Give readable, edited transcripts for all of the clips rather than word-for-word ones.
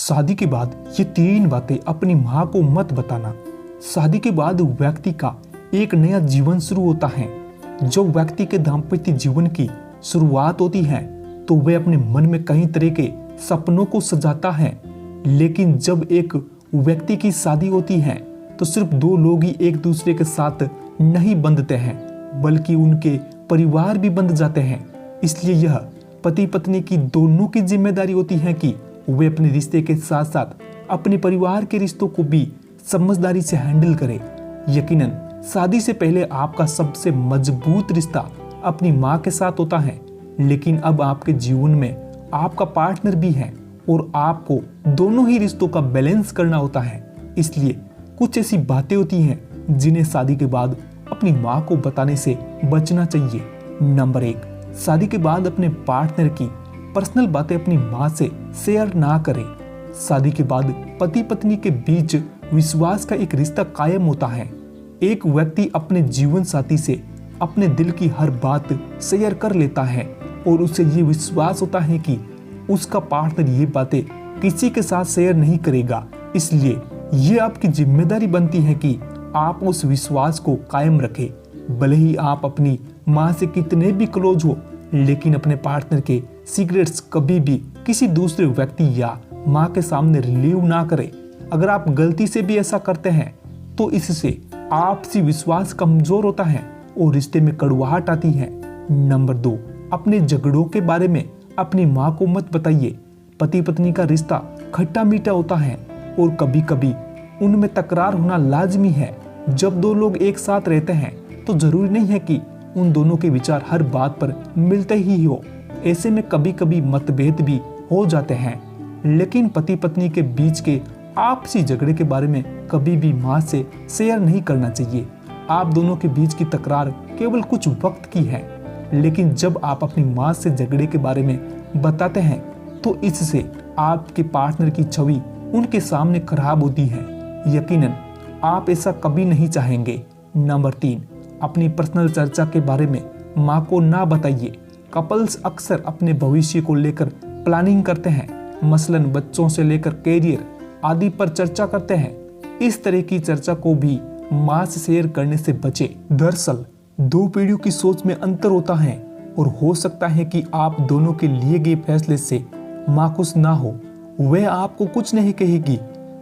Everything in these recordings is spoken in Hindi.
शादी के बाद ये 3 बातें अपनी माँ को मत बताना। शादी के बाद व्यक्ति का एक नया जीवन शुरू होता है। जब व्यक्ति के दाम्पत्य जीवन की शुरुआत होती है तो वह अपने मन में कई तरह के सपनों को सजाता है, लेकिन जब एक व्यक्ति की शादी होती है तो सिर्फ 2 लोग ही एक दूसरे के साथ नहीं बंधते हैं, बल्कि उनके परिवार भी बंध जाते हैं। इसलिए यह पति पत्नी की दोनों की जिम्मेदारी होती है कि वे अपने रिश्ते के साथ साथ अपने परिवार के रिश्तों को भी समझदारी से हैंडल करें। यकीनन शादी से पहले आपका सबसे मजबूत रिश्ता अपनी माँ के साथ होता है, लेकिन अब आपके जीवन में आपका पार्टनर भी है और आपको दोनों ही रिश्तों का बैलेंस करना होता है। इसलिए कुछ ऐसी बातें होती हैं जिन्हें शादी के बाद अपनी माँ को बताने से बचना चाहिए। नंबर 1, शादी के बाद अपने पार्टनर की पर्सनल बातें अपनी माँ से शेयर ना करें। शादी के बाद पति पत्नी के बीच विश्वास का एक रिश्ता कायम होता है। एक व्यक्ति अपने जीवन साथी से अपने दिल की हर बात शेयर कर लेता है और उसे ये विश्वास होता है कि उसका पार्टनर ये बातें किसी के साथ शेयर नहीं करेगा। इसलिए ये आपकी जिम्मेदारी बनती है कि आप उस विश्वास को कायम रखें। भले ही आप अपनी माँ से कितने भी क्लोज हो, लेकिन अपने पार्टनर के सीक्रेट्स कभी भी किसी दूसरे व्यक्ति या माँ के सामने रिलीव ना करें। अगर आप गलती से भी ऐसा करते हैं तो इससे आपसी विश्वास कमजोर होता है और रिश्ते में कड़वाहट आती है। नंबर 2, अपने झगड़ों के बारे में अपनी माँ को मत बताइए। पति पत्नी का रिश्ता खट्टा मीठा होता है और कभी कभी उनमें तकरार होना लाजमी है। जब 2 लोग एक साथ रहते हैं तो जरूरी नहीं है कि उन दोनों के विचार हर बात पर मिलते ही हो। ऐसे में कभी कभी मतभेद भी हो जाते हैं, लेकिन पति पत्नी के बीच के आपसी झगड़े के बारे में कभी भी माँ से शेयर नहीं करना चाहिए। आप दोनों के बीच की तकरार केवल कुछ वक्त की है, लेकिन जब आप अपनी माँ से झगड़े के बारे में बताते हैं तो इससे आपके पार्टनर की छवि उनके सामने खराब होती है। यकीनन आप ऐसा कभी नहीं चाहेंगे। नंबर 3, अपनी पर्सनल चर्चा के बारे में माँ को ना बताइए। कपल्स अक्सर अपने भविष्य को लेकर प्लानिंग करते हैं, मसलन बच्चों से लेकर कैरियर आदि पर चर्चा करते हैं। इस तरह की चर्चा को भी माँ से शेयर करने से बचे। दरअसल 2 पीढ़ियों की सोच में अंतर होता है और हो सकता है कि आप दोनों के लिए गए फैसले से माँ खुश ना हो। वह आपको कुछ नहीं कहेगी,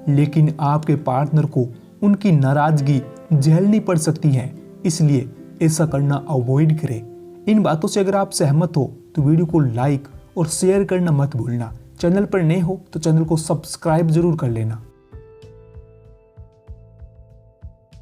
लेकिन आपके पार्टनर को उनकी नाराजगी झेलनी पड़ सकती है। इसलिए ऐसा करना अवॉइड करें। इन बातों से अगर आप सहमत हो तो वीडियो को लाइक और शेयर करना मत भूलना। चैनल पर नए हो तो चैनल को सब्सक्राइब जरूर कर लेना।